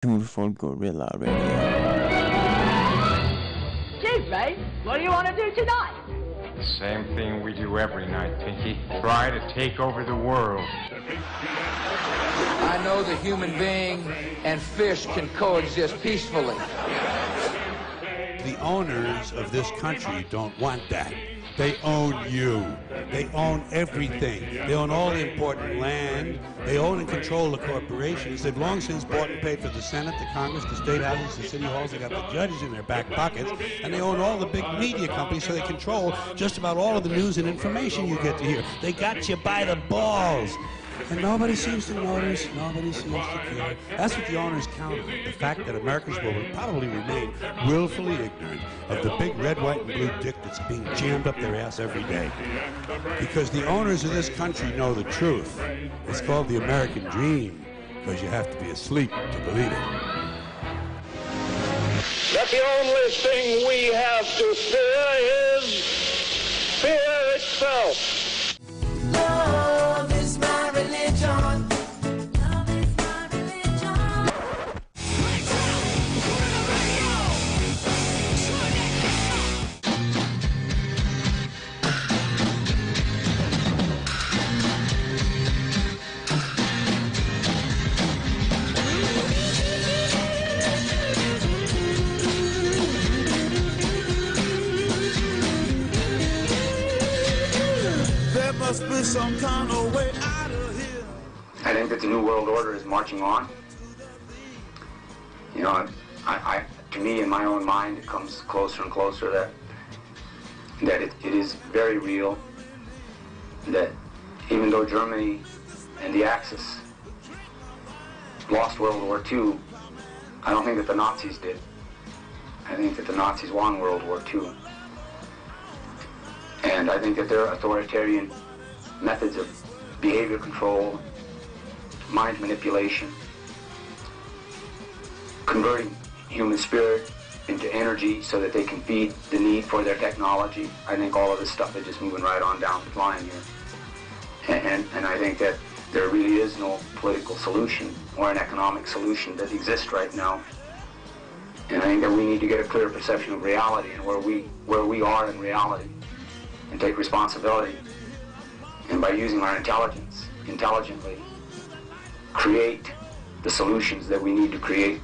Tuned for Guerrilla Radio. Chief mate, what do you want to do tonight? The same thing we do every night, Pinky. Try to take over the world. I know the human being and fish can coexist peacefully. The owners of this country don't want that. They own you. They own everything. They own all the important land. They own and control the corporations. They've long since bought and paid for the Senate, the Congress, the state houses, the city halls. They got the judges in their back pockets. And they own all the big media companies, so they control just about all of the news and information you get to hear. They got you by the balls. And nobody seems to notice, nobody seems to care. That's what the owners count on, the fact that Americans will probably remain willfully ignorant of the big red, white, and blue dick that's being jammed up their ass every day. Because the owners of this country know the truth. It's called the American dream, because you have to be asleep to believe it. That the only thing we have to fear is fear itself. Love is my religion. Love is my religion. There must be some kind of way out of here. I think that the New World Order is marching on. You know, to me, in my own mind, it comes closer and closer that it is very real. That even though Germany and the Axis lost World War II, I don't think that the Nazis did. I think that the Nazis won World War II. And I think that their authoritarian methods of behavior control, mind manipulation, converting human spirit into energy so that they can feed the need for their technology, I think all of this stuff is just moving right on down the line here. And I think that there really is no political solution or an economic solution that exists right now. And I think that we need to get a clear perception of reality and where we are in reality, and take responsibility, and by using our intelligence, intelligently, create the solutions that we need to create.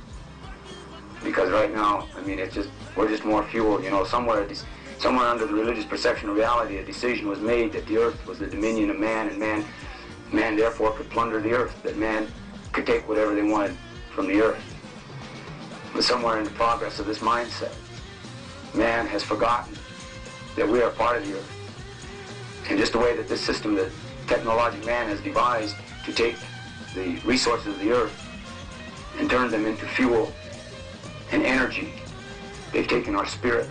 Because right now, I mean, we're just more fuel, you know, somewhere under the religious perception of reality, a decision was made that the earth was the dominion of man, and man therefore could plunder the earth, that man could take whatever they wanted from the earth. But somewhere in the progress of this mindset, man has forgotten that we are part of the earth. And just the way that this system that technologic man has devised to take the resources of the earth and turn them into fuel and energy, they've taken our spirit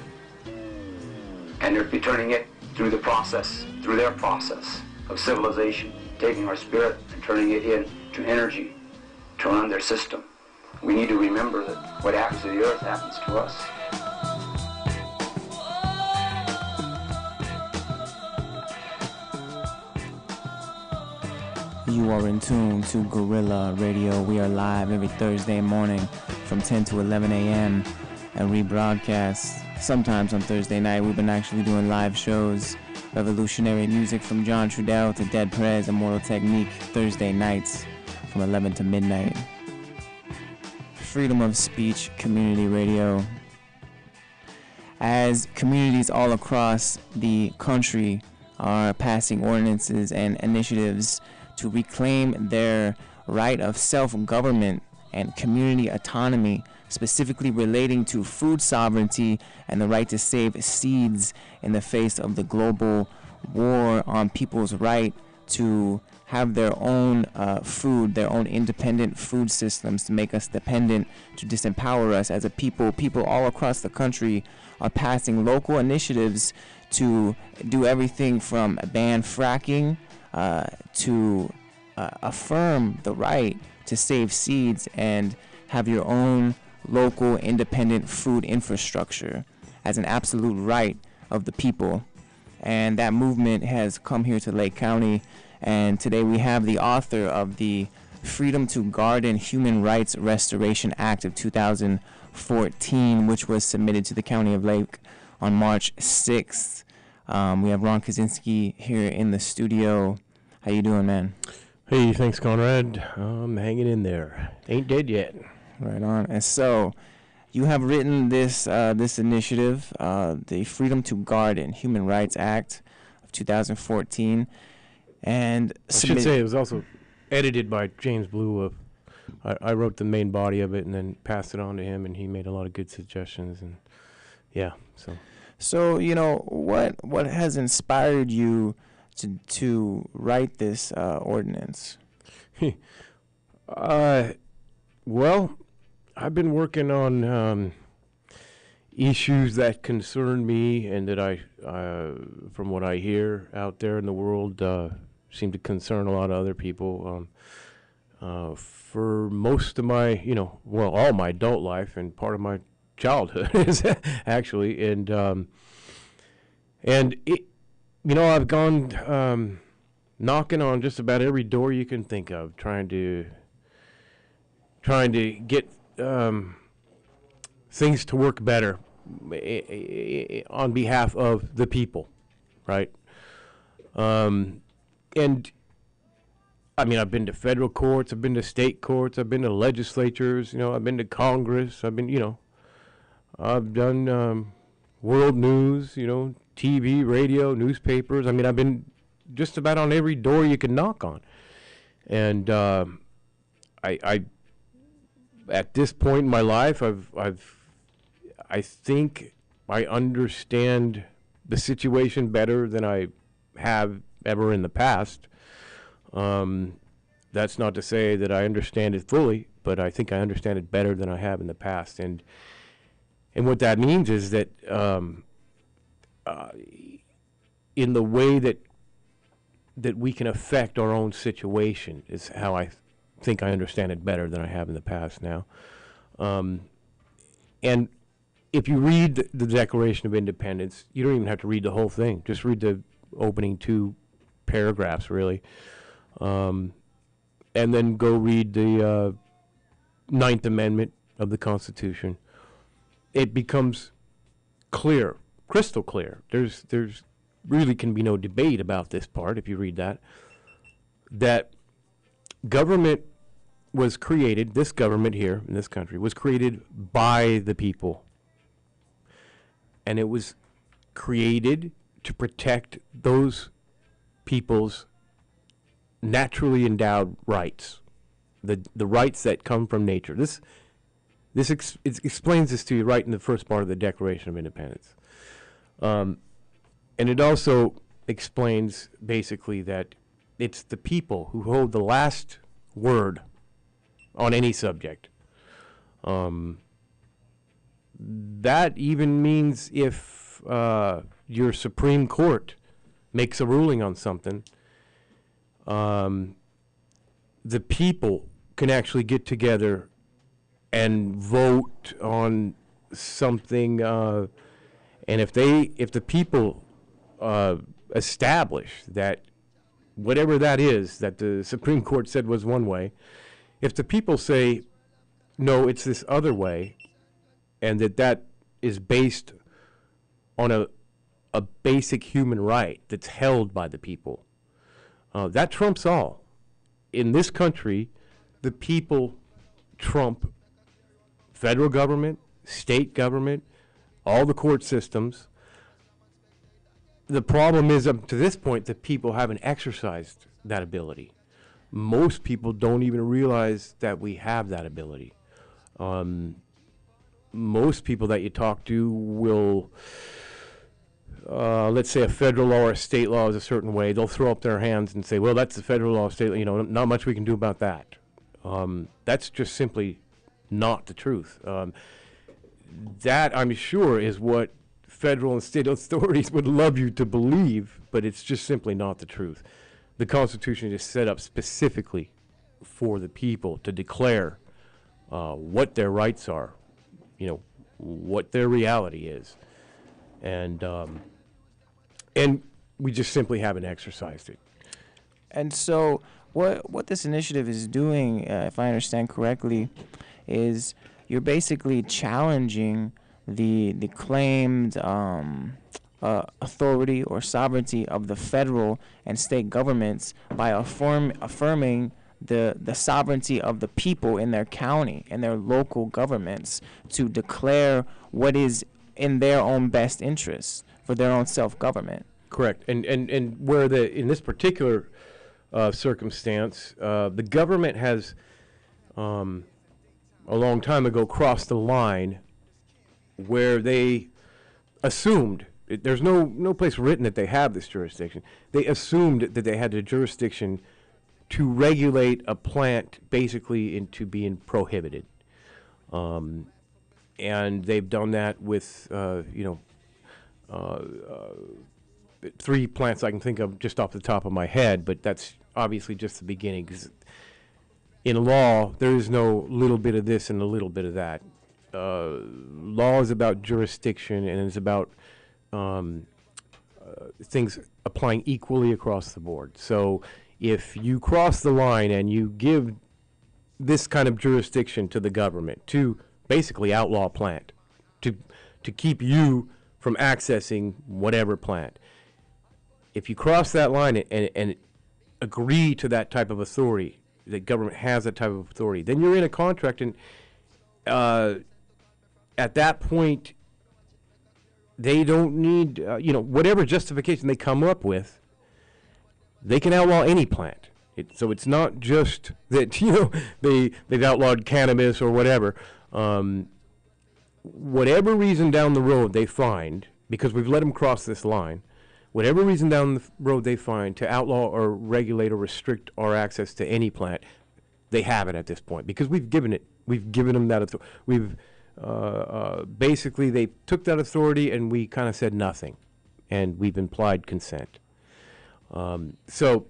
and they're turning it through their process of civilization, taking our spirit and turning it into energy to run their system. We need to remember that what happens to the earth happens to us. You are in tune to Guerrilla Radio. We are live every Thursday morning from 10 to 11 a.m. and rebroadcast sometimes on Thursday night. We've been actually doing live shows, revolutionary music from John Trudell to Dead Prez and Mortal Technique Thursday nights from 11 to midnight. Freedom of speech, community radio. As communities all across the country are passing ordinances and initiatives to reclaim their right of self-government and community autonomy, specifically relating to food sovereignty and the right to save seeds in the face of the global war on people's right to have their own food, their own independent food systems to make us dependent, to disempower us as a people. People all across the country are passing local initiatives to do everything from ban fracking to affirm the right to save seeds and have your own local independent food infrastructure as an absolute right of the people. And that movement has come here to Lake County, and today we have the author of the Freedom to Garden Human Rights Restoration Act of 2014, which was submitted to the County of Lake on March 6th. We have Ron Kiczenski here in the studio. How you doing, man? Hey, thanks, Conrad. I'm hanging in there. Ain't dead yet. Right on. And so, you have written this initiative, the Freedom to Garden Human Rights Act of 2014, and I should say it was also edited by James Blue. I wrote the main body of it and then passed it on to him, and he made a lot of good suggestions. And yeah, so you know what has inspired you to write this ordinance? Well, I've been working on issues that concern me and that I, from what I hear out there in the world, seem to concern a lot of other people. For most of my, all my adult life and part of my childhood is actually, and it, I've gone knocking on just about every door you can think of, trying to get things to work better on behalf of the people, right? And I mean, I've been to federal courts, I've been to state courts, I've been to legislatures, I've been to Congress, I've done world news, TV, radio, newspapers. I mean, I've been just about on every door you can knock on. And I at this point in my life, I think I understand the situation better than I have ever in the past. That's not to say that I understand it fully, but I think I understand it better than I have in the past. And what that means is that in the way that we can affect our own situation is how I think I understand it better than I have in the past now. And if you read the Declaration of Independence, you don't even have to read the whole thing. Just read the opening 2 paragraphs, really. And then go read the 9th Amendment of the Constitution. It becomes clear, crystal clear. There's really can be no debate about this part if you read that government was created, this government here in this country was created by the people. And it was created to protect those people's naturally endowed rights, the rights that come from nature. It explains this to you right in the first part of the Declaration of Independence. And it also explains basically that it's the people who hold the last word on any subject. That even means if your Supreme Court makes a ruling on something, the people can actually get together and vote on something, and if the people establish that whatever that is that the Supreme Court said was one way, if the people say no, it's this other way, and that is based on a basic human right that's held by the people, that trumps all. In this country, the people trump federal government, state government, all the court systems. The problem is, up to this point, the people haven't exercised that ability. Most people don't even realize that we have that ability. Most people that you talk to will, let's say a federal law or a state law is a certain way, they'll throw up their hands and say, well, that's the federal law, state, not much we can do about that. That's just simply not the truth. That, I'm sure, is what federal and state authorities would love you to believe, but it's just simply not the truth. The Constitution is set up specifically for the people to declare what their rights are, what their reality is, and we just simply haven't exercised it. And so, what this initiative is doing, if I understand correctly, is you're basically challenging the claimed authority or sovereignty of the federal and state governments by affirming the sovereignty of the people in their county and their local governments to declare what is in their own best interest for their own self-government. Correct. And where in this particular circumstance, the government has a long time ago crossed the line where they assumed, there's no place written that they have this jurisdiction. They assumed that they had the jurisdiction to regulate a plant basically into being prohibited. And they've done that with, 3 plants I can think of just off the top of my head, but that's obviously just the beginning, because in law, there is no little bit of this and a little bit of that. Law is about jurisdiction, and it's about things applying equally across the board. So if you cross the line and you give this kind of jurisdiction to the government to basically outlaw a plant, to keep you from accessing whatever plant, if you cross that line and agree to that type of authority, the government has that type of authority, then you're in a contract, and at that point, they don't need, whatever justification they come up with, they can outlaw any plant. So it's not just that, they've outlawed cannabis or whatever. Whatever reason down the road they find, because we've let them cross this line, whatever reason down the road they find to outlaw or regulate or restrict our access to any plant, they have it at this point, because we've given them that authority. Basically, they took that authority and we kind of said nothing, and we've implied consent. And so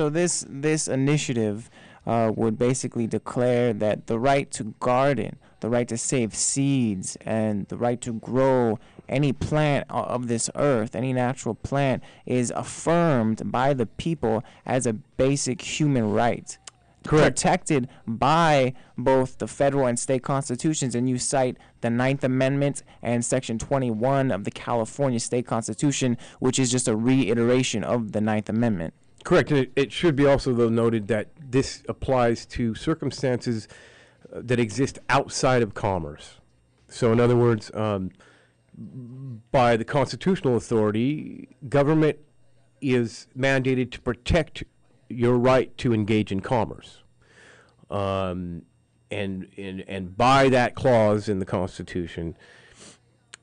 this initiative would basically declare that the right to garden, the right to save seeds, and the right to grow any plant of this earth, any natural plant, is affirmed by the people as a basic human right. Correct. Protected by both the federal and state constitutions, and you cite the 9th Amendment and Section 21 of the California State Constitution, which is just a reiteration of the 9th Amendment. Correct. And it should be also, though, noted that this applies to circumstances that exist outside of commerce. So, in other words, by the constitutional authority, government is mandated to protect your right to engage in commerce. And by that clause in the Constitution,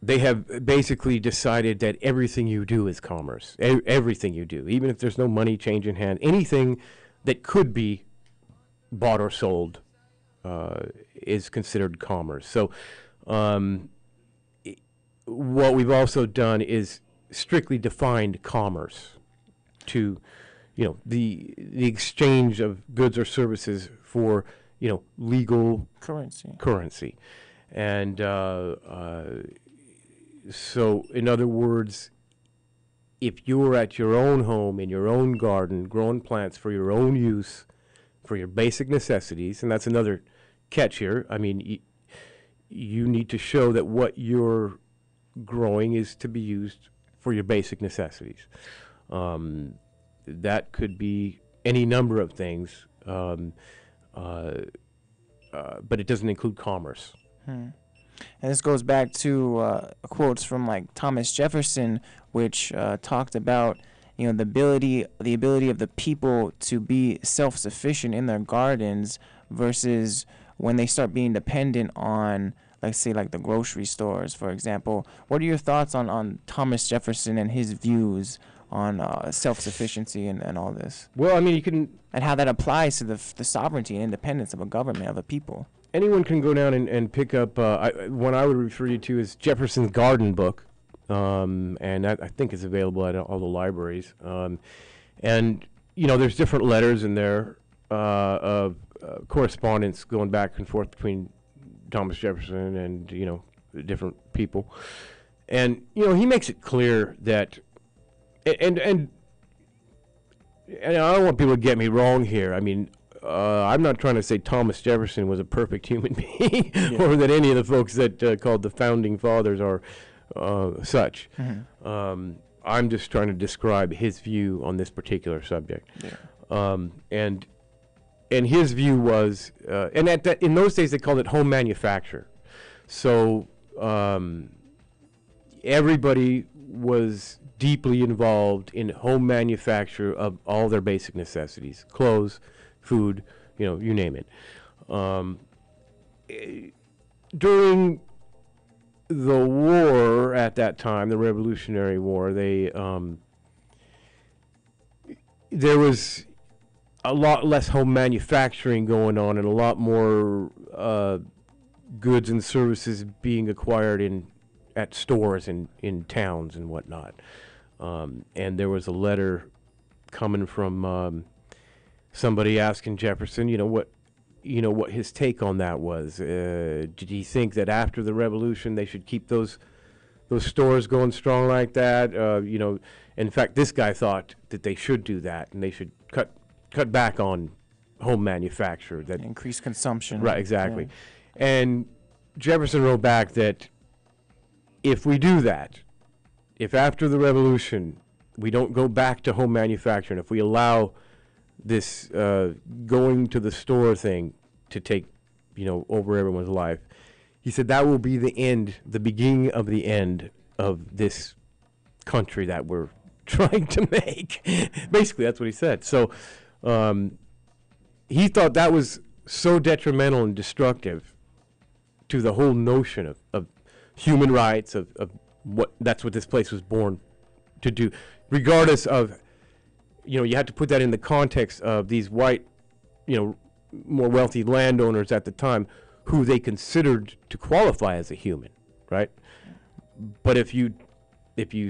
they have basically decided that everything you do is commerce. Everything you do, even if there's no money change in hand, anything that could be bought or sold is considered commerce. So what we've also done is strictly defined commerce to, the exchange of goods or services for, legal currency. And so, in other words, if you're at your own home, in your own garden, growing plants for your own use, for your basic necessities, and that's another catch here. I mean, you need to show that what you're growing is to be used for your basic necessities. That could be any number of things, but it doesn't include commerce. And this goes back to quotes from like Thomas Jefferson, which talked about the ability of the people to be self-sufficient in their gardens versus when they start being dependent on, like, say, like the grocery stores, for example. What are your thoughts on Thomas Jefferson and his views on self-sufficiency and all this? Well, I mean, you can... And how that applies to the sovereignty and independence of a government, of a people. Anyone can go down and pick up, one I would refer you to is Jefferson's Garden Book, and that I think is available at all the libraries. And, there's different letters in there of correspondence going back and forth between Thomas Jefferson and, different people. And, he makes it clear that, and and I don't want people to get me wrong here. I mean, I'm not trying to say Thomas Jefferson was a perfect human being, or that any of the folks that called the founding fathers are such. I'm just trying to describe his view on this particular subject. And his view was, and in those days they called it home manufacture. So everybody was deeply involved in home manufacture of all their basic necessities: clothes, food, you name it. During the war at that time, the Revolutionary War, there was a lot less home manufacturing going on, and a lot more goods and services being acquired at stores in towns and whatnot. And there was a letter coming from somebody asking Jefferson, what his take on that was. Did he think that after the Revolution they should keep those stores going strong like that? In fact, this guy thought that they should do that, and they should cut back on home manufacture. That increase consumption. Right, exactly. Yeah. And Jefferson wrote back that if we do that, if after the Revolution we don't go back to home manufacturing, if we allow this going to the store thing to take, over everyone's life, he said that will be the beginning of the end of this country that we're trying to make. Basically, that's what he said. So he thought that was so detrimental and destructive to the whole notion of human rights, of that's what this place was born to do, regardless of, you have to put that in the context of these white, more wealthy landowners at the time who they considered to qualify as a human, right? But if you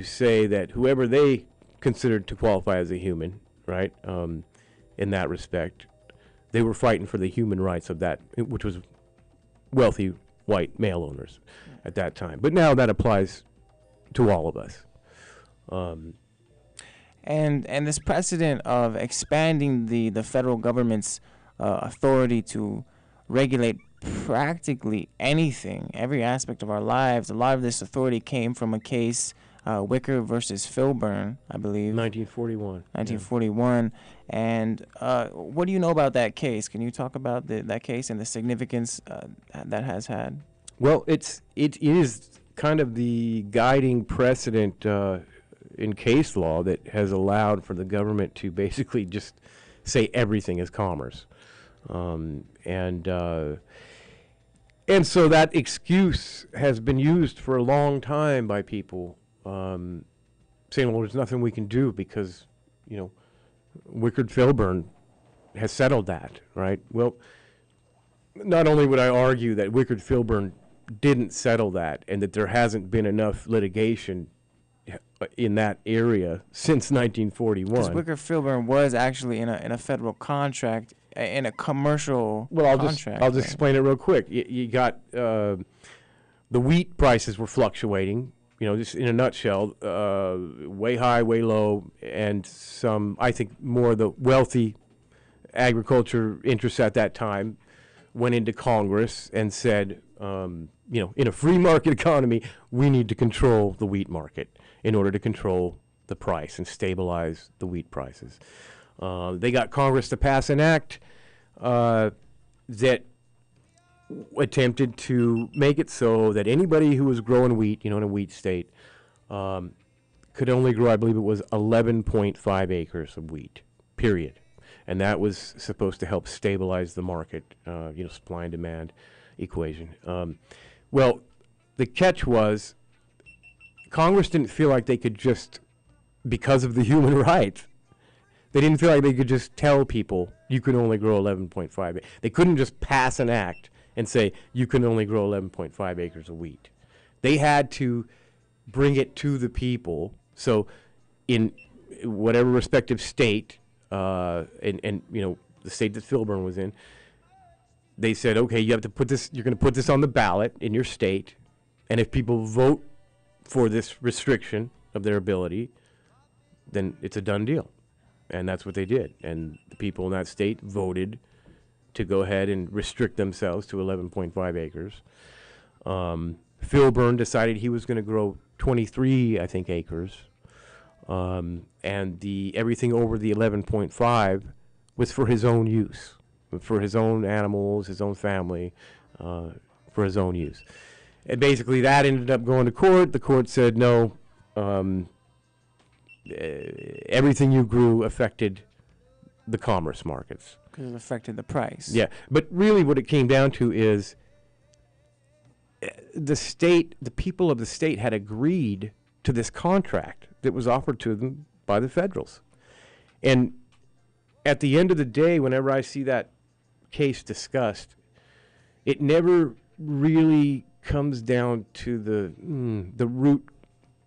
say that whoever they considered to qualify as a human, right, in that respect, they were fighting for the human rights of that, which was wealthy white male owners at that time. But now that applies to all of us. And this precedent of expanding the federal government's authority to regulate practically anything, every aspect of our lives, a lot of this authority came from a case, Wicker versus Filburn, I believe. 1941. 1941. Yeah. And what do you know about that case? Can you talk about that case and the significance that has had? Well, it is kind of the guiding precedent in case law that has allowed for the government to basically just say everything is commerce. And so that excuse has been used for a long time by people, saying, well, there's nothing we can do because, Wickard Filburn has settled that, right? Well, not only would I argue that Wickard Filburn didn't settle that and that there hasn't been enough litigation in that area since 1941. Because Wickard Filburn was actually in a federal contract, in a commercial contract. I'll just explain it real quick. You got the wheat prices were fluctuating, just in a nutshell, way high, way low, and some, I think, more of the wealthy agriculture interests at that time went into Congress and said, in a free market economy, we need to control the wheat market in order to control the price and stabilize the wheat prices. They got Congress to pass an act that attempted to make it so that anybody who was growing wheat, in a wheat state, could only grow, I believe it was 11.5 acres of wheat, period. And that was supposed to help stabilize the market, supply and demand equation. Well, the catch was Congress didn't feel like they could just, because of the human rights, they didn't feel like they could just tell people you can only grow 11.5. They couldn't just pass an act and say you can only grow 11.5 acres of wheat. They had to bring it to the people. So in whatever respective state, and the state that Filburn was in, they said, okay, you have to put this, you're going to put this on the ballot in your state, and if people vote for this restriction of their ability, then it's a done deal. And that's what they did. And the people in that state voted to go ahead and restrict themselves to 11.5 acres. Filburn decided he was going to grow 23, I think, acres. And everything over the 11.5 was for his own use, for his own animals, his own family, for his own use. And basically that ended up going to court. The court said, no, everything you grew affected the commerce markets. Because it affected the price. Yeah, but really what it came down to is the people of the state had agreed to this contract that was offered to them by the Federals. And at the end of the day, whenever I see that case discussed, it never really comes down to the root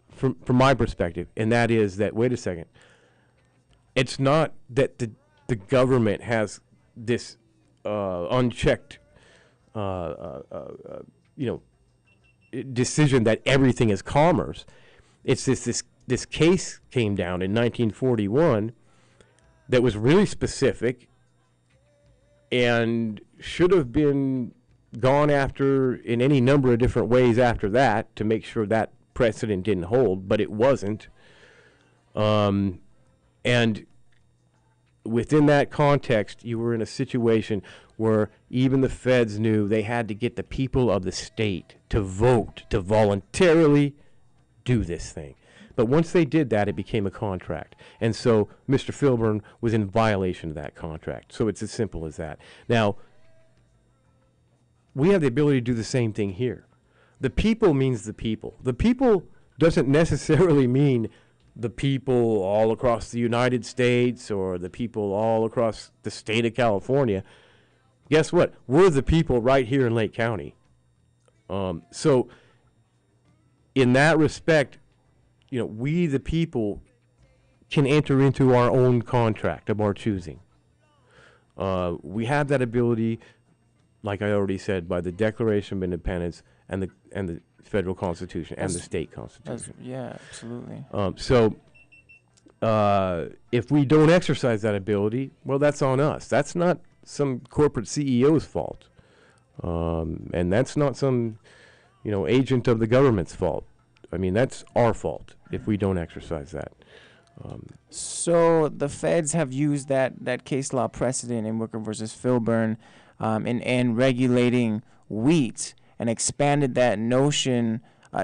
from my perspective, and that is that, wait a second, it's not that the government has this unchecked decision that everything is commerce. It's this case came down in 1941 that was really specific and should have been gone after in any number of different ways after that to make sure that precedent didn't hold, but it wasn't. And within that context, you were in a situation where even the feds knew they had to get the people of the state to vote, to voluntarily do this thing. But once they did that, it became a contract. And so Mr. Filburn was in violation of that contract. So it's as simple as that. Now, we have the ability to do the same thing here. The people means the people. The people doesn't necessarily mean the people all across the United States or the people all across the state of California. Guess what? We're the people right here in Lake County. So in that respect, we the people can enter into our own contract of our choosing. We have that ability, like I already said, by the Declaration of Independence and the federal Constitution and the state Constitution. Yeah, absolutely. So if we don't exercise that ability, well, that's on us. That's not some corporate CEO's fault, and that's not some agent of the government's fault. I mean, that's our fault if we don't exercise that. So the feds have used that case law precedent in Wicker versus Filburn in regulating wheat and expanded that notion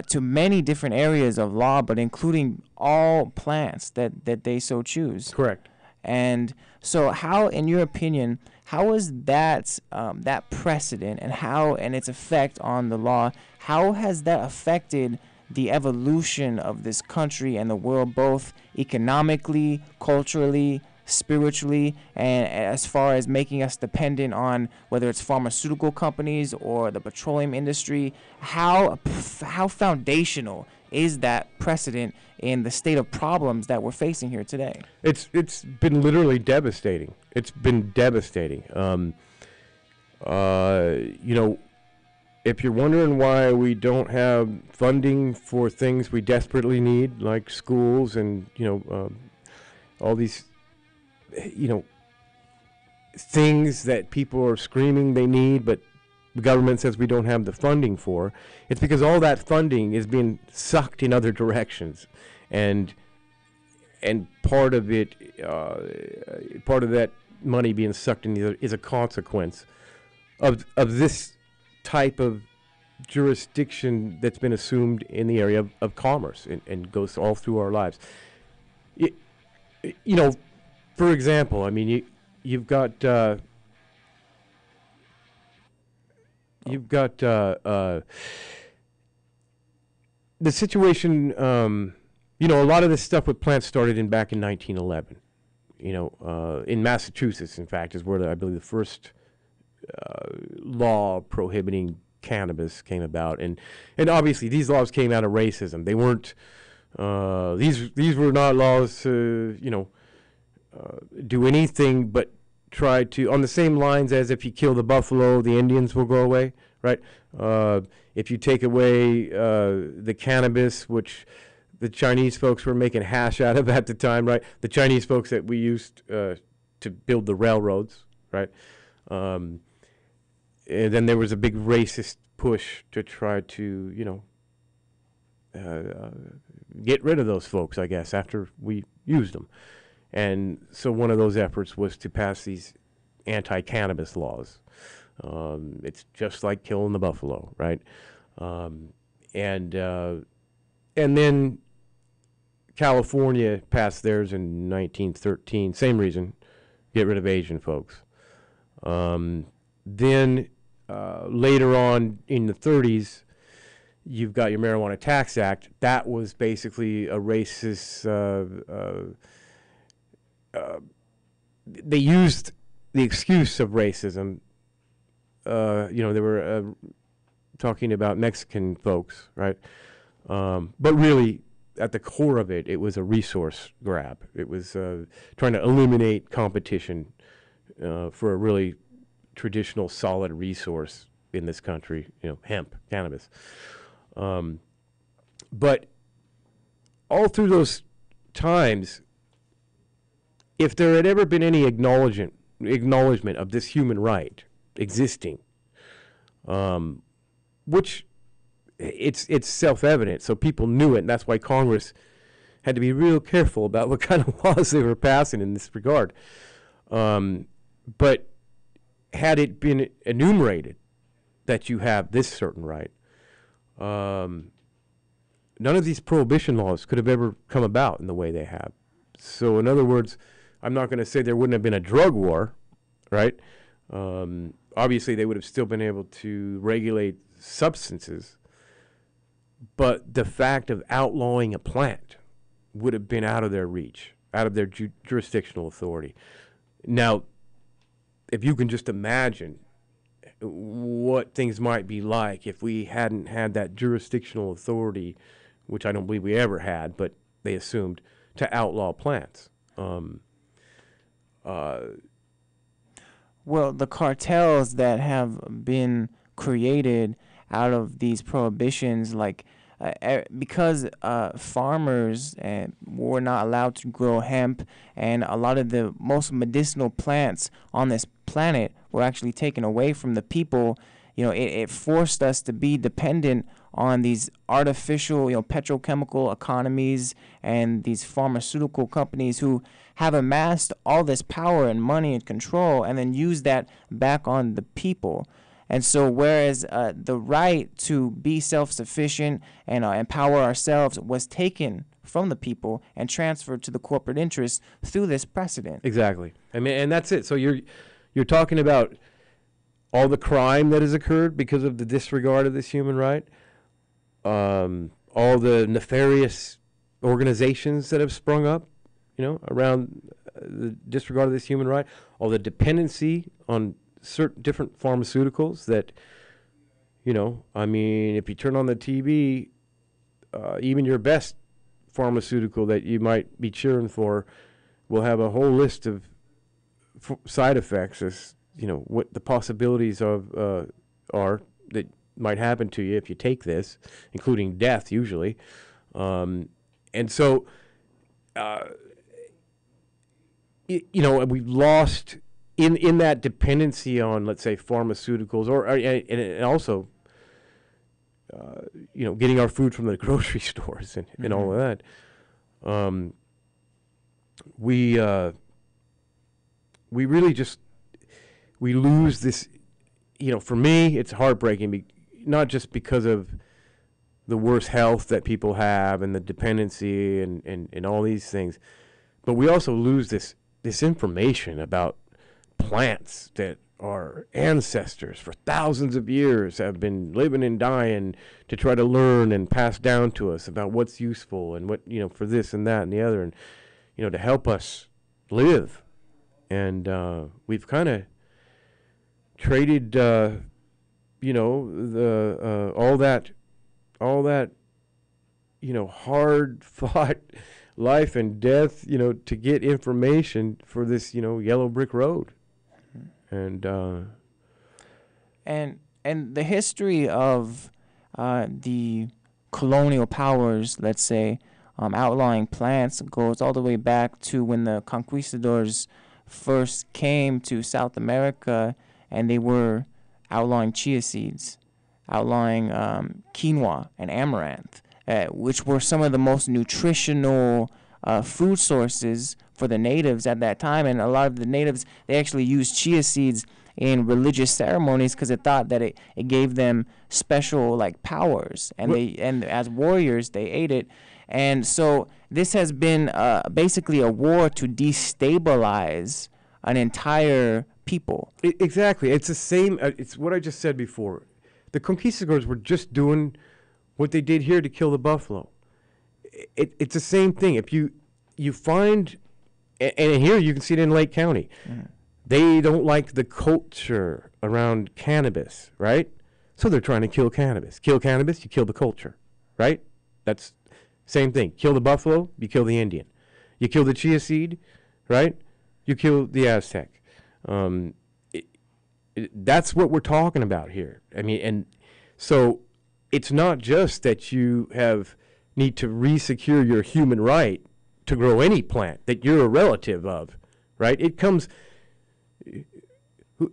to many different areas of law, but including all plants that they so choose. Correct. And so how, in your opinion, how is that that precedent and its effect on the law, how has that affected the evolution of this country and the world, both economically, culturally, spiritually, and as far as making us dependent on whether it's pharmaceutical companies or the petroleum industry? How foundational is that precedent in the state of problems that we're facing here today? It's been literally devastating. It's been devastating. If you're wondering why we don't have funding for things we desperately need, like schools and all these things that people are screaming they need, but the government says we don't have the funding for, it's because all that funding is being sucked in other directions, and part of it, part of that money being sucked in the other is a consequence of this type of jurisdiction that's been assumed in the area of commerce and goes all through our lives. For example, I mean, you've got the situation. A lot of this stuff with plants started back in 1911. In Massachusetts, in fact, is where I believe the first law prohibiting cannabis came about, and obviously these laws came out of racism. They weren't these were not laws to do anything but try to, on the same lines as if you kill the buffalo, the Indians will go away, right? If you take away the cannabis, which the Chinese folks were making hash out of at the time, right? The Chinese folks that we used to build the railroads, right? And then there was a big racist push to try to, get rid of those folks, I guess, after we used them. And so one of those efforts was to pass these anti-cannabis laws. It's just like killing the buffalo, right? And then California passed theirs in 1913. Same reason, get rid of Asian folks. Then later on in the 30s, you've got your Marijuana Tax Act. That was basically a racist. They used the excuse of racism. They were talking about Mexican folks, right? But really, at the core of it, it was a resource grab. It was trying to eliminate competition for a really traditional, solid resource in this country, hemp, cannabis. But all through those times, if there had ever been any acknowledgement of this human right existing, which it's self-evident, so people knew it, and that's why Congress had to be real careful about what kind of laws they were passing in this regard. But had it been enumerated that you have this certain right, none of these prohibition laws could have ever come about in the way they have. So in other words, I'm not going to say there wouldn't have been a drug war, right? Obviously, they would have still been able to regulate substances, but the fact of outlawing a plant would have been out of their reach, out of their jurisdictional authority. Now, if you can just imagine what things might be like if we hadn't had that jurisdictional authority, which I don't believe we ever had, but they assumed, to outlaw plants. Well, the cartels that have been created out of these prohibitions, like because farmers were not allowed to grow hemp, and a lot of the most medicinal plants on this planet were actually taken away from the people. It forced us to be dependent on these artificial, petrochemical economies and these pharmaceutical companies who have amassed all this power and money and control, and then use that back on the people. And so whereas the right to be self-sufficient and empower ourselves was taken from the people and transferred to the corporate interests through this precedent. Exactly. I mean, and that's it. So you're talking about all the crime that has occurred because of the disregard of this human right, all the nefarious organizations that have sprung up, around the disregard of this human right, all the dependency on certain different pharmaceuticals that, if you turn on the TV, even your best pharmaceutical that you might be cheering for will have a whole list of side effects as, what the possibilities of are that might happen to you if you take this, including death usually. And so, we've lost in that dependency on, let's say, pharmaceuticals, and also, getting our food from the grocery stores and all of that. We really just, we lose this, for me, it's heartbreaking, not just because of the worse health that people have and the dependency and all these things, but we also lose this information about plants that our ancestors for thousands of years have been living and dying to try to learn and pass down to us about what's useful and what, for this and that and the other, and, to help us live. And we've kind of traded, all that, hard fought life and death, to get information for this, yellow brick road. And the history of the colonial powers, let's say, outlawing plants goes all the way back to when the conquistadors first came to South America, and they were outlawing chia seeds, outlawing quinoa and amaranth, which were some of the most nutritional food sources for the natives at that time. And a lot of the natives, they actually used chia seeds in religious ceremonies because it thought that it gave them special like powers, and and as warriors they ate it. And so this has been basically a war to destabilize an entire people. Exactly. It's the same. It's what I just said before. The conquistadors were just doing what they did here to kill the buffalo. It's the same thing. If you find, and here you can see it in Lake County, they don't like the culture around cannabis, right? So they're trying to kill cannabis. Kill cannabis, you kill the culture, right? That's same thing. Kill the buffalo, you kill the Indian. You kill the chia seed, right? You kill the Aztec. That's what we're talking about here. I mean, and so it's not just that you need to re-secure your human right to grow any plant that you're a relative of, right? It comes.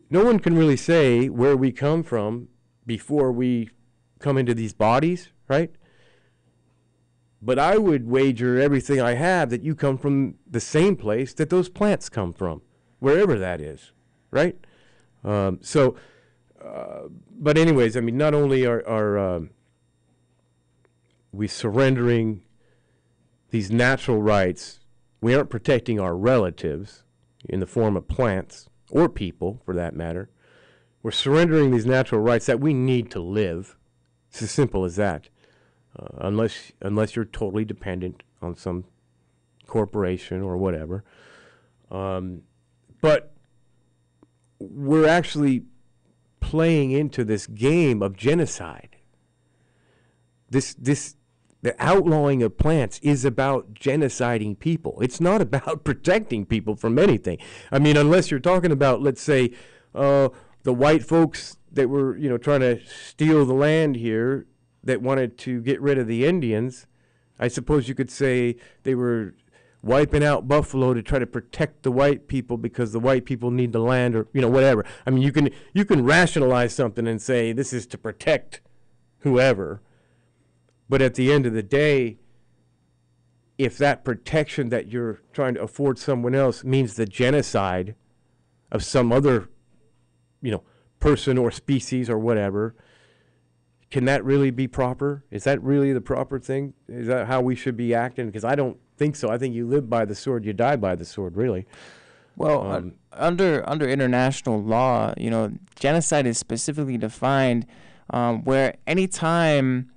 No one can really say where we come from before we come into these bodies, right? But I would wager everything I have that you come from the same place that those plants come from, wherever that is, right? But anyways, I mean, not only are we surrendering these natural rights, we aren't protecting our relatives in the form of plants or people, for that matter. We're surrendering these natural rights that we need to live. It's as simple as that. Unless you're totally dependent on some corporation or whatever. But we're actually playing into this game of genocide. The outlawing of plants is about genociding people. It's not about protecting people from anything. I mean, unless you're talking about, let's say, the white folks that were, trying to steal the land here, that wanted to get rid of the Indians. I suppose you could say they were wiping out buffalo to try to protect the white people because the white people need the land, or whatever. I mean, you can rationalize something and say this is to protect whoever. But at the end of the day, if that protection that you're trying to afford someone else means the genocide of some other, person or species or whatever, can that really be proper? Is that really the proper thing? Is that how we should be acting? Because I don't think so. I think you live by the sword, you die by the sword, really. Well, under international law, genocide is specifically defined where any time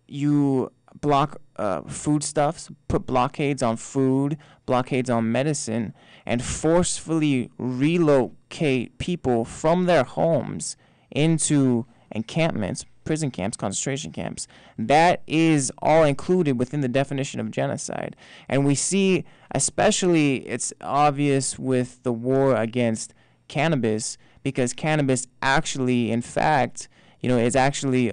you block foodstuffs, put blockades on food, blockades on medicine, and forcefully relocate people from their homes into encampments, prison camps, concentration camps. That is all included within the definition of genocide. And we see, especially, it's obvious with the war against cannabis, because cannabis actually, in fact, is actually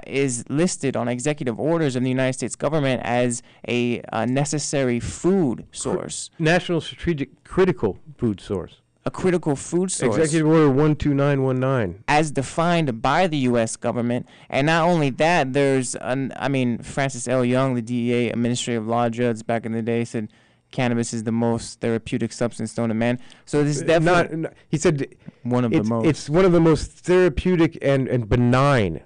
is listed on executive orders of the United States government as a necessary food source. National strategic critical food source. A critical food source. Executive Order 12919. As defined by the U.S. government. And not only that, there's, Francis L. Young, the DEA administrative law judge back in the day, said cannabis is the most therapeutic substance known to man. So this is definitely... he said one of the most. It's one of the most therapeutic and benign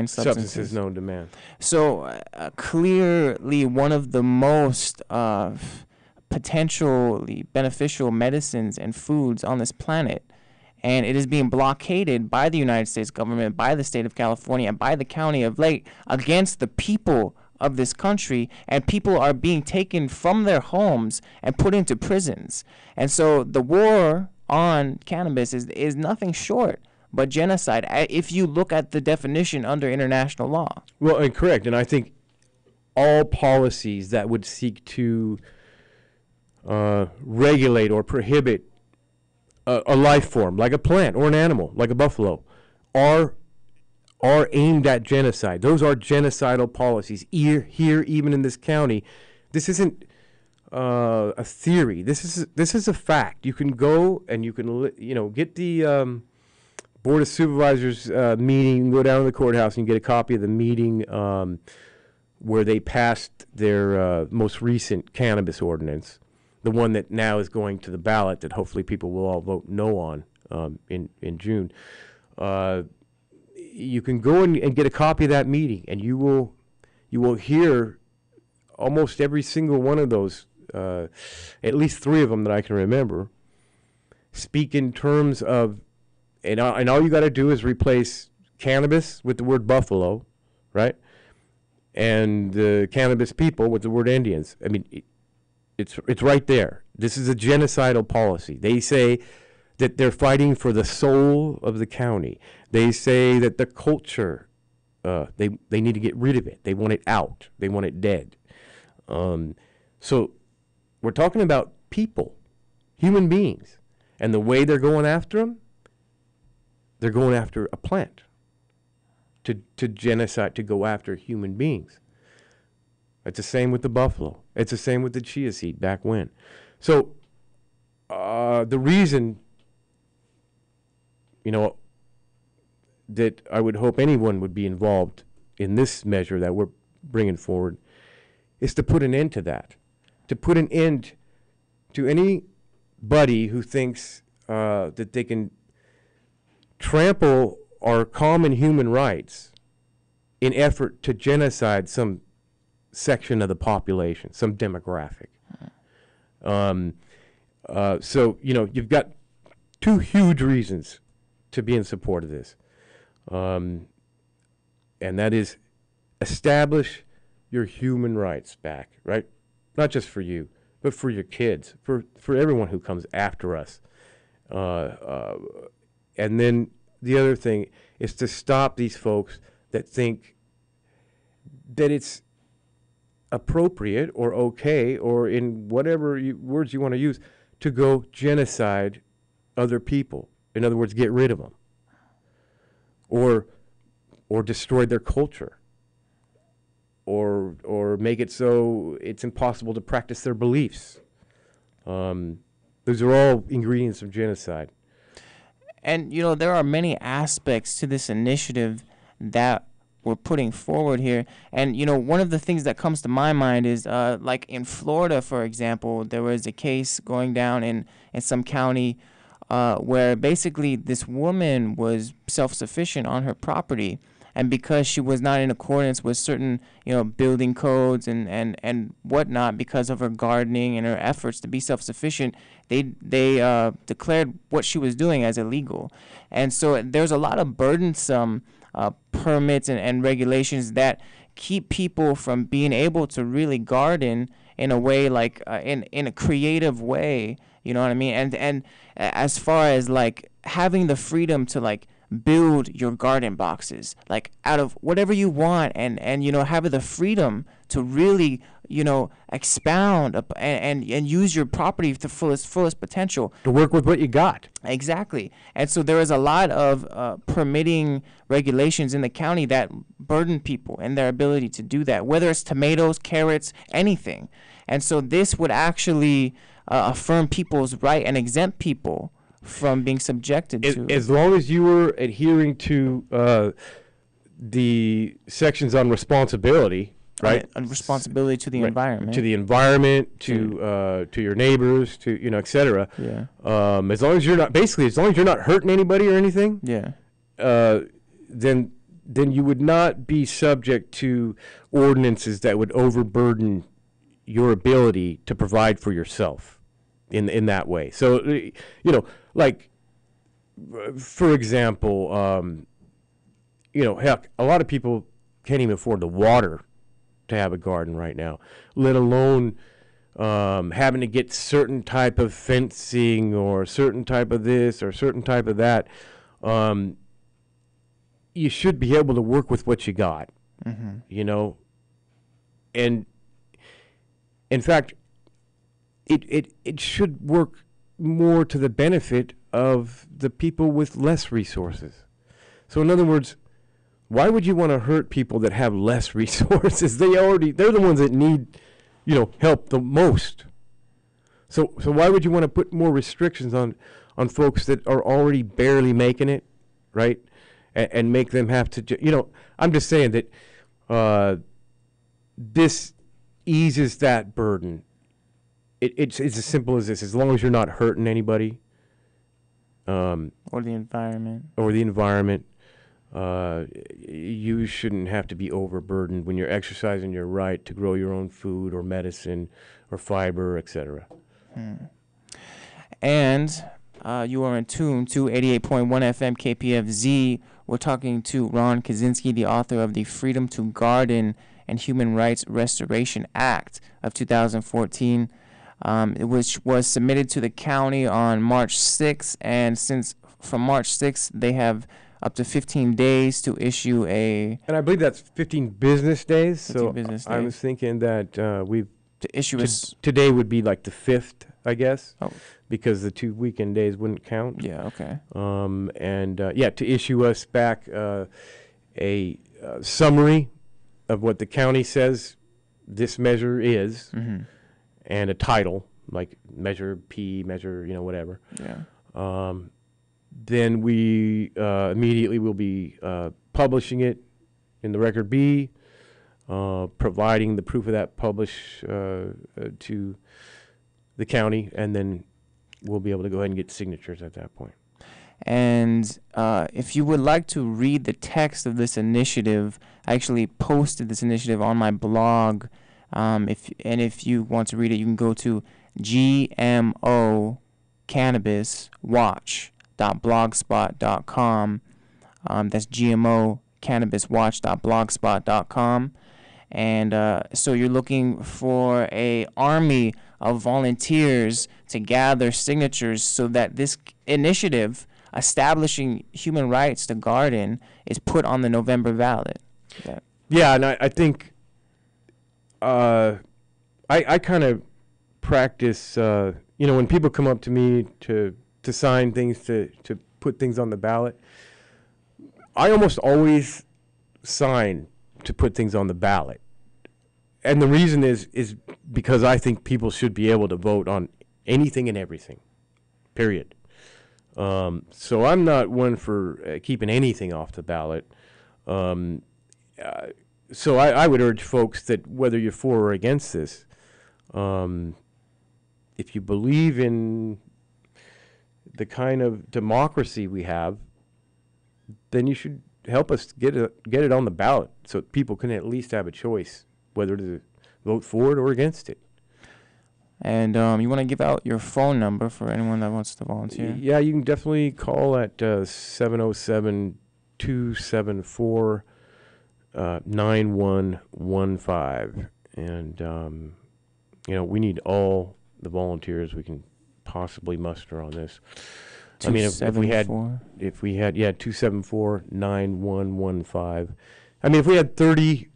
substances known to man. So clearly one of the most... potentially beneficial medicines and foods on this planet, and it is being blockaded by the United States government, by the state of California, and by the county of Lake against the people of this country, and people are being taken from their homes and put into prisons. And so the war on cannabis is nothing short but genocide, if you look at the definition under international law. Well, and correct, and I think all policies that would seek to regulate or prohibit a life form, like a plant or an animal, like a buffalo, are are aimed at genocide. Those are genocidal policies. Here, even in this county, this isn't a theory. This is a fact. You can go and you can get the Board of Supervisors meeting. Go down to the courthouse and you get a copy of the meeting where they passed their most recent cannabis ordinance, the one that now is going to the ballot that hopefully people will all vote no on in June. You can go and get a copy of that meeting, and you will hear almost every single one of those, at least 3 of them that I can remember, speak in terms of, and all you got to do is replace cannabis with the word buffalo, right? And the cannabis people with the word Indians. I mean, it's right there. This is a genocidal policy. They say that they're fighting for the soul of the county. They say that the culture, they need to get rid of it. They want it out. They want it dead. So we're talking about people, human beings. And the way they're going after them, they're going after a plant to genocide, to go after human beings. It's the same with the buffalo. It's the same with the chia seed back when. So the reason, that I would hope anyone would be involved in this measure that we're bringing forward is to put an end to that, to put an end to anybody who thinks that they can trample our common human rights in effort to genocide some section of the population, some demographic. So, you've got 2 huge reasons to be in support of this. And that is establish your human rights back, right? Not just for you, but for your kids, for everyone who comes after us. And then the other thing is to stop these folks that think that it's appropriate or okay, or in whatever words you want to use, to go genocide other people. In other words, get rid of them. Or destroy their culture. Or make it so it's impossible to practice their beliefs. Those are all ingredients of genocide. And, there are many aspects to this initiative that we're putting forward here. And, one of the things that comes to my mind is, like in Florida, for example, there was a case going down in some county where basically this woman was self-sufficient on her property. And because she was not in accordance with certain, building codes and whatnot, because of her gardening and her efforts to be self-sufficient, they declared what she was doing as illegal. And so there's a lot of burdensome permits and regulations that keep people from being able to really garden in a way, like in a creative way. You know what I mean? And as far as like having the freedom to like build your garden boxes like out of whatever you want, and have the freedom to really expound and use your property to fullest potential, to work with what you got. Exactly. And so there is a lot of permitting regulations in the county that burden people and their ability to do that, whether it's tomatoes, carrots, anything. And so this would actually affirm people's right and exempt people from being subjected to. As long as you were adhering to the sections on responsibility, right? On responsibility to the environment. To the environment, to your neighbors, to et cetera. Yeah. As long as you're not hurting anybody or anything. Yeah. Then you would not be subject to ordinances that would overburden your ability to provide for yourself in that way. So like, for example, heck, a lot of people can't even afford the water to have a garden right now, let alone having to get certain type of fencing or certain type of this or certain type of that. You should be able to work with what you got, and in fact, it should work more to the benefit of the people with less resources. So in other words, why would you want to hurt people that have less resources? They're the ones that need, help the most. So why would you want to put more restrictions on folks that are already barely making it, right? And make them have to, I'm just saying that this eases that burden. It's as simple as this. As long as you're not hurting anybody. Or the environment. You shouldn't have to be overburdened when you're exercising your right to grow your own food or medicine or fiber, etc. And you are in tune to 88.1 FM KPFZ. We're talking to Ron Kiczenski, the author of the Freedom to Garden and Human Rights Restoration Act of 2014, which was submitted to the county on March 6th. And from March 6th, they have up to 15 days to issue a... And I believe that's 15 business days. 15 business days. I was thinking that to issue today would be like the 5th, I guess, Oh. because the 2 weekend days wouldn't count. Yeah, okay. To issue us back a summary of what the county says this measure is, and a title, like Measure P, Measure, whatever. Yeah. Then we immediately will be publishing it in the Record B, providing the proof of that publish to the county, and then we'll be able to go ahead and get signatures at that point. And if you would like to read the text of this initiative, I actually posted this initiative on my blog. If you want to read it, you can go to gmocannabiswatch.blogspot.com. That's gmocannabiswatch.blogspot.com. And so you're looking for a army of volunteers to gather signatures so that this initiative establishing human rights to garden is put on the November ballot. Yeah, and I think I kind of practice, when people come up to me to sign things, to put things on the ballot, I almost always sign to put things on the ballot. And the reason is because I think people should be able to vote on anything and everything, period. So I'm not one for keeping anything off the ballot. So I would urge folks that whether you're for or against this, if you believe in the kind of democracy we have, then you should help us get it on the ballot so people can at least have a choice whether to vote for it or against it. And you want to give out your phone number for anyone that wants to volunteer? Yeah, you can definitely call at 707-274-9115. And, we need all the volunteers we can possibly muster on this. I mean, if we had 274-9115. I mean, if we had 30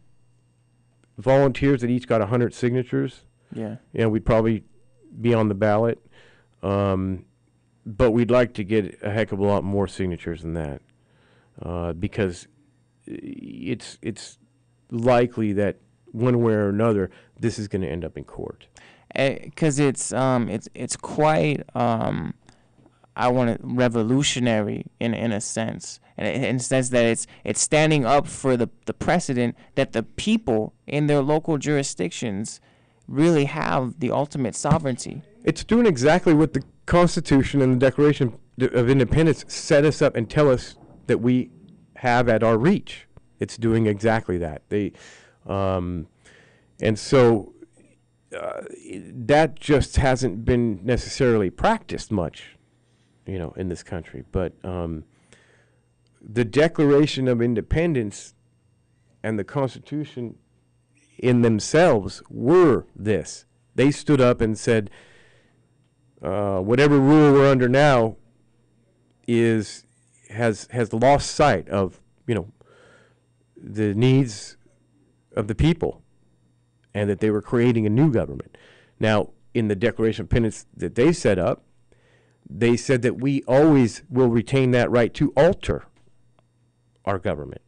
volunteers that each got 100 signatures, we'd probably be on the ballot. But we'd like to get a heck of a lot more signatures than that, because it's likely that one way or another this is going to end up in court. Because it's quite revolutionary in a sense, and in the sense that it's standing up for the precedent that the people in their local jurisdictions really have the ultimate sovereignty. It's doing exactly what the Constitution and the Declaration of Independence set us up and tell us that we have at our reach. It's doing exactly that. That just hasn't been necessarily practiced much, in this country. But the Declaration of Independence and the Constitution in themselves were this. They stood up and said, whatever rule we're under now has lost sight of, the needs of the people, and that they were creating a new government. Now, in the Declaration of Independence that they set up, they said that we always will retain that right to alter our government.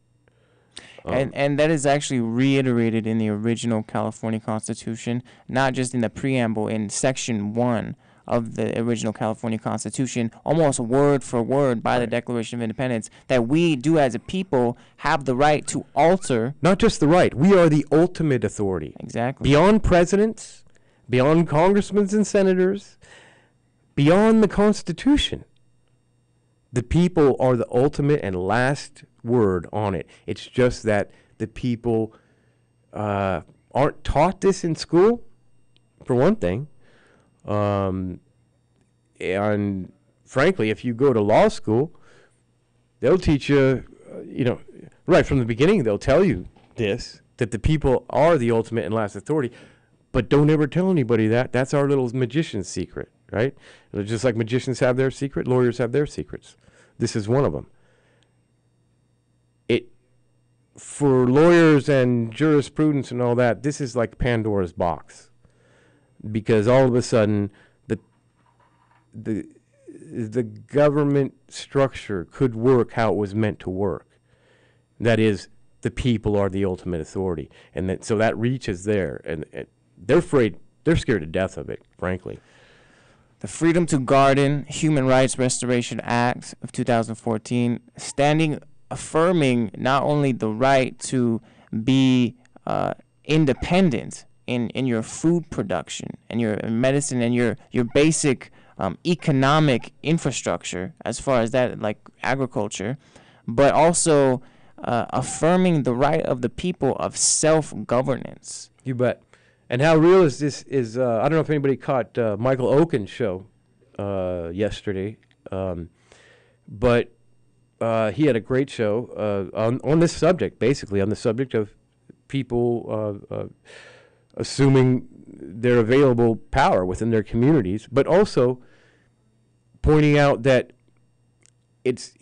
And that is actually reiterated in the original California Constitution, not just in the preamble, in Section 1 of the original California Constitution, almost word for word by the Declaration of Independence, that we do as a people have the right to alter. Not just the right, we are the ultimate authority. Exactly. Beyond presidents, beyond congressmen and senators, beyond the Constitution. The people are the ultimate and last word on it. It's just that the people aren't taught this in school, for one thing. And frankly, if you go to law school, they'll teach you, right from the beginning, they'll tell you this, that the people are the ultimate and last authority, but don't ever tell anybody that. That's our little magician's secret, right? Just like magicians have their secret, lawyers have their secrets. This is one of them. For lawyers and jurisprudence and all that, this is like Pandora's box. Because all of a sudden, the government structure could work how it was meant to work. That is, the people are the ultimate authority, and so that reaches there, and they're afraid, they're scared to death of it, frankly. The Freedom to Garden Human Rights Restoration Act of 2014, affirming not only the right to be independent in your food production and your medicine and your basic economic infrastructure, as far as that, like agriculture, but also affirming the right of the people of self-governance. You bet. And how real is this? I don't know if anybody caught Michael Oken's show yesterday, but he had a great show on this subject, basically on the subject of people assuming their available power within their communities, but also pointing out that it's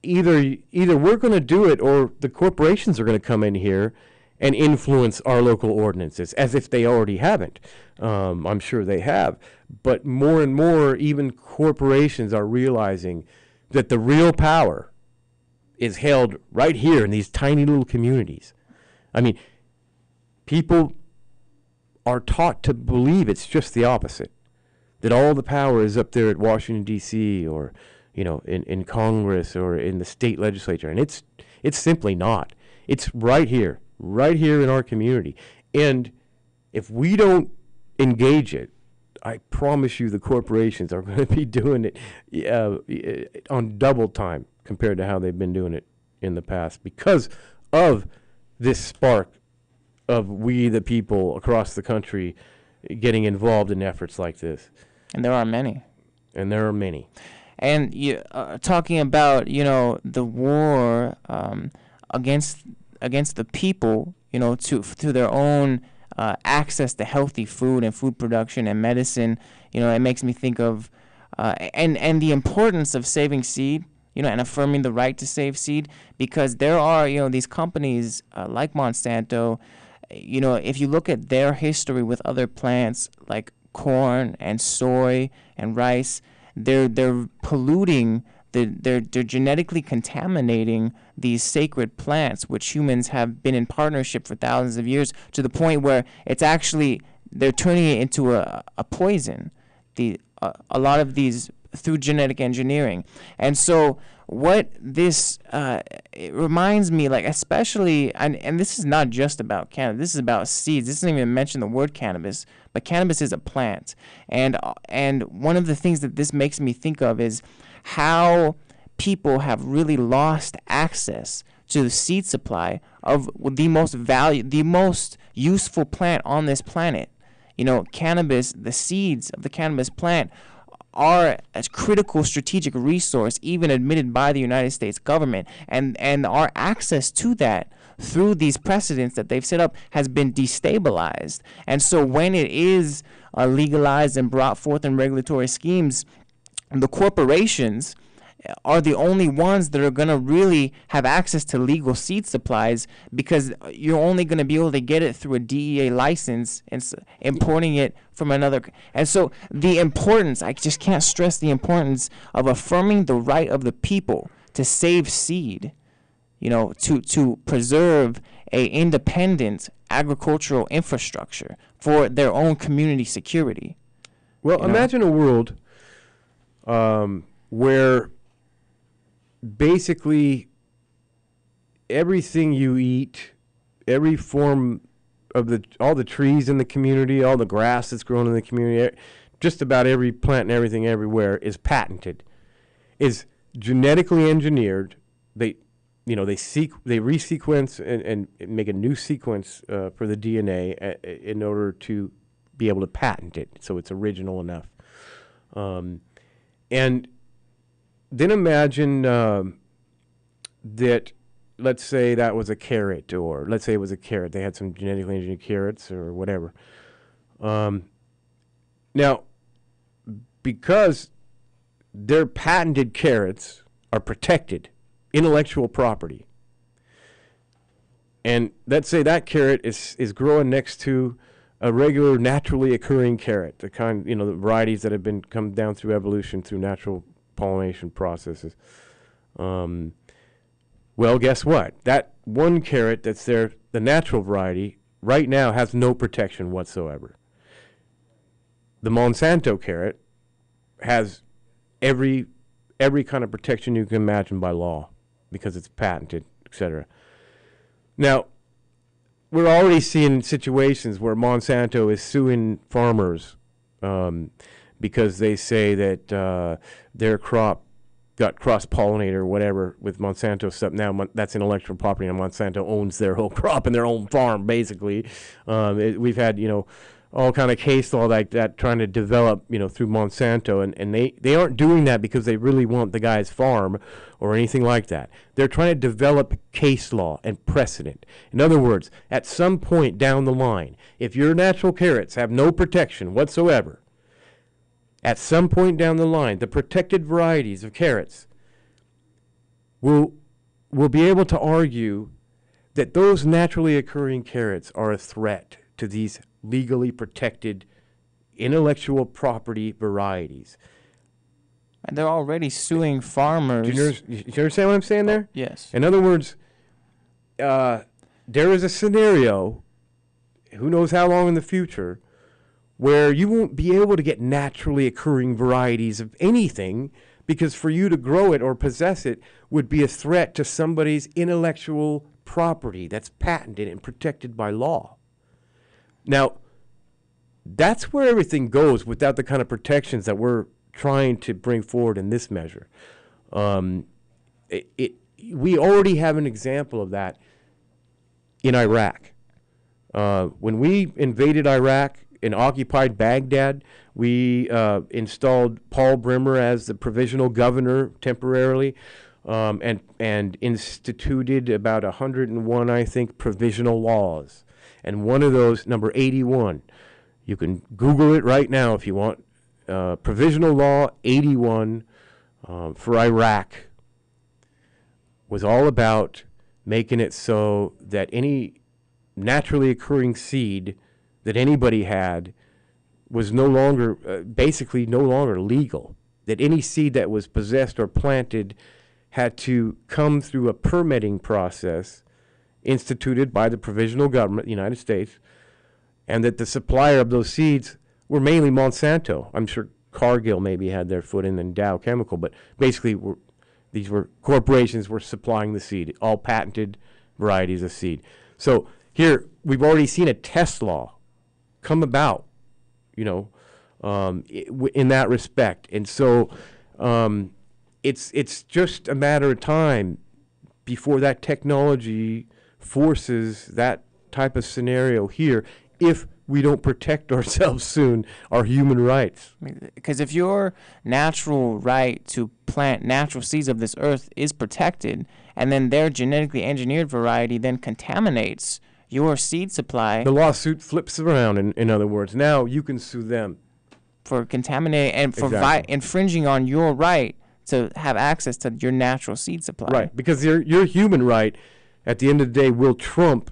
either we're going to do it or the corporations are going to come in here and influence our local ordinances, as if they already haven't. I'm sure they have. But more and more, even corporations are realizing that the real power is held right here in these tiny little communities. I mean, people are taught to believe it's just the opposite, that all the power is up there at Washington, D.C., or in Congress or in the state legislature, and it's simply not. It's right here in our community. And if we don't engage it, I promise you the corporations are going to be doing it on double time compared to how they've been doing it in the past, because of this spark of we the people across the country getting involved in efforts like this. And there are many. And you talking about the war against the people, to their own access to healthy food and food production and medicine. It makes me think of and the importance of saving seed, and affirming the right to save seed, because there are these companies like Monsanto. If you look at their history with other plants like corn and soy and rice, they're polluting, they're genetically contaminating these sacred plants, which humans have been in partnership for thousands of years, to the point where it's actually, they're turning it into a poison. A lot of these through genetic engineering. And so what this it reminds me, like, especially, and this is not just about cannabis, this is about seeds. This doesn't even mention the word cannabis, but cannabis is a plant. And one of the things that this makes me think of is how people have really lost access to the seed supply of the most useful plant on this planet. Cannabis, the seeds of the cannabis plant are a critical strategic resource, even admitted by the United States government, and our access to that through these precedents that they've set up has been destabilized. And so when it is legalized and brought forth in regulatory schemes, the corporations are the only ones that are going to really have access to legal seed supplies, because you're only going to be able to get it through a DEA license and importing it from another. And so the importance, I just can't stress the importance of affirming the right of the people to save seed, to preserve a independent agricultural infrastructure for their own community security. Well, imagine a world where basically everything you eat, every form of all the trees in the community, all the grass that's grown in the community, just about every plant and everything everywhere is patented, is genetically engineered. They resequence and make a new sequence for the DNA in order to be able to patent it, so it's original enough. And then imagine that, let's say that was a carrot, or let's say it was a carrot. They had some genetically engineered carrots or whatever. Now, because their patented carrots are protected, intellectual property, and let's say that carrot is growing next to a regular naturally occurring carrot, the kind, the varieties that have come down through evolution, through natural pollination processes. Well, guess what? That one carrot that's there, the natural variety, right now has no protection whatsoever. The Monsanto carrot has every kind of protection you can imagine by law, because it's patented, etc. Now, we're already seeing situations where Monsanto is suing farmers because they say that their crop got cross-pollinated or whatever with Monsanto stuff. Now that's intellectual property, and Monsanto owns their whole crop and their own farm, basically. We've had, all kind of case law like that trying to develop, through Monsanto, and they aren't doing that because they really want the guy's farm or anything like that. They're trying to develop case law and precedent. In other words, at some point down the line, if your natural carrots have no protection whatsoever, at some point down the line, the protected varieties of carrots will be able to argue that those naturally occurring carrots are a threat to these legally protected intellectual property varieties. And they're already suing farmers. Do you understand what I'm saying there? Yes. In other words, there is a scenario, who knows how long in the future, where you won't be able to get naturally occurring varieties of anything, because for you to grow it or possess it would be a threat to somebody's intellectual property that's patented and protected by law. Now, that's where everything goes without the kind of protections that we're trying to bring forward in this measure. We already have an example of that in Iraq. When we invaded Iraq and occupied Baghdad, we installed Paul Bremer as the provisional governor temporarily, and instituted about 101, I think, provisional laws. And one of those, number 81, you can Google it right now if you want, Provisional Law 81 for Iraq, was all about making it so that any naturally occurring seed that anybody had was basically no longer legal. That any seed that was possessed or planted had to come through a permitting process instituted by the provisional government of the United States, and that the supplier of those seeds were mainly Monsanto. I'm sure Cargill maybe had their foot in, and Dow Chemical, but basically these were corporations were supplying the seed, all patented varieties of seed. So here we've already seen a test law come about, in that respect, and so it's just a matter of time before that technology forces that type of scenario here, if we don't protect ourselves soon, our human rights. Because if your natural right to plant natural seeds of this earth is protected, and then their genetically engineered variety then contaminates your seed supply. The lawsuit flips around, in other words. Now you can sue them for contaminating and for infringing on your right to have access to your natural seed supply. Right, because your human right, at the end of the day, will trump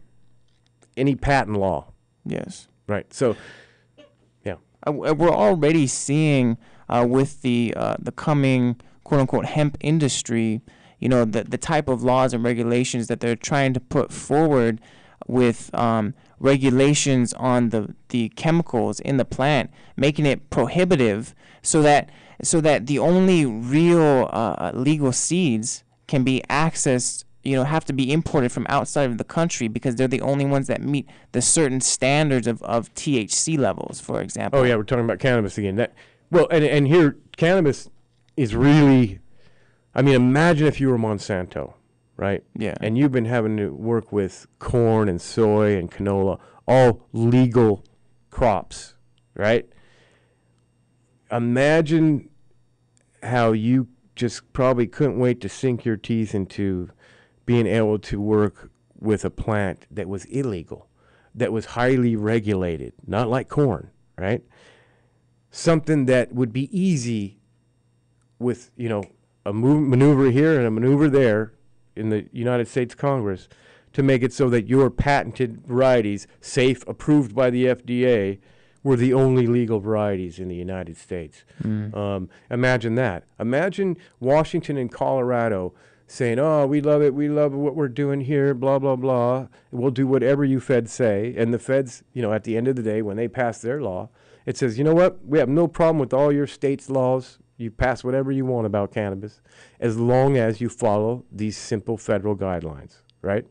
any patent law. Yes. Right. So, yeah. We're already seeing with the coming quote unquote hemp industry, the type of laws and regulations that they're trying to put forward with regulations on the chemicals in the plant, making it prohibitive so that the only real legal seeds can be accessed, have to be imported from outside of the country because they're the only ones that meet the certain standards of THC levels, for example. Oh, yeah, we're talking about cannabis again. And here, cannabis is really, imagine if you were Monsanto, right? Yeah. And you've been having to work with corn and soy and canola, all legal crops, right? Imagine how you just probably couldn't wait to sink your teeth into being able to work with a plant that was illegal, that was highly regulated, not like corn, right? Something that would be easy with, a maneuver here and a maneuver there in the United States Congress to make it so that your patented varieties, safe, approved by the FDA, were the only legal varieties in the United States. Imagine that. Imagine Washington and Colorado saying, oh, we love it, we love what we're doing here, blah, blah, blah. We'll do whatever you feds say. And the feds, at the end of the day, when they pass their law, it says, you know what, we have no problem with all your state's laws. You pass whatever you want about cannabis, as long as you follow these simple federal guidelines, right?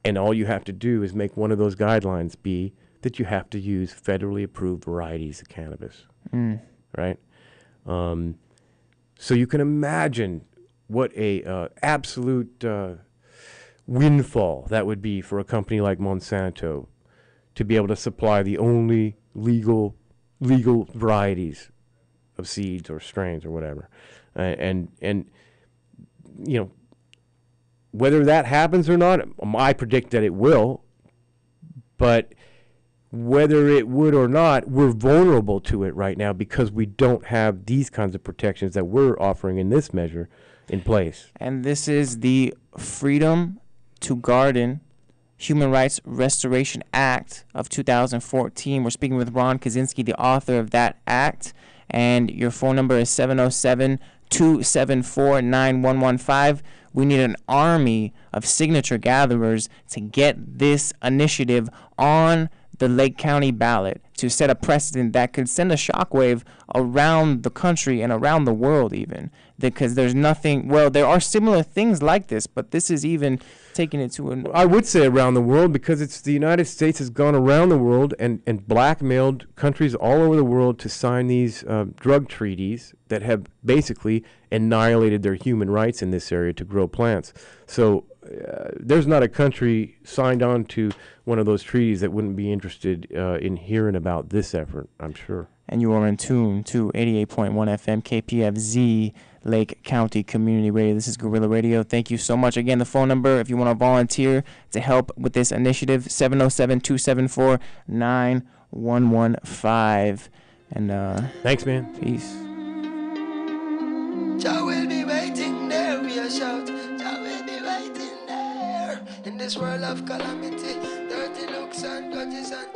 And all you have to do is make one of those guidelines be that you have to use federally approved varieties of cannabis, right? So you can imagine what a absolute windfall that would be for a company like Monsanto to be able to supply the only legal varieties of seeds or strains or whatever, and whether that happens or not, I predict that it will. But whether it would or not, we're vulnerable to it right now because we don't have these kinds of protections that we're offering in this measure in place. And this is the Freedom to Garden Human Rights Restoration Act of 2014. We're speaking with Ron Kiczenski, the author of that act. And your phone number is 707-274-9115. We need an army of signature gatherers to get this initiative on the Lake County ballot to set a precedent that could send a shockwave around the country and around the world even. Because there's nothing, there are similar things like this, but this is even taking it to I would say around the world because it's the United States has gone around the world and blackmailed countries all over the world to sign these drug treaties that have basically annihilated their human rights in this area to grow plants. So there's not a country signed on to one of those treaties that wouldn't be interested in hearing about this effort, I'm sure. And you are in tune to 88.1 FM KPFZ, Lake County Community Radio. This is Guerrilla Radio. Thank you so much. Again, the phone number, if you want to volunteer to help with this initiative, 707-274-9115. And thanks, man. Peace. Jah will be waiting there, we a shout. Jah will be waiting there. In this world of calamity, dirty looks and grudges and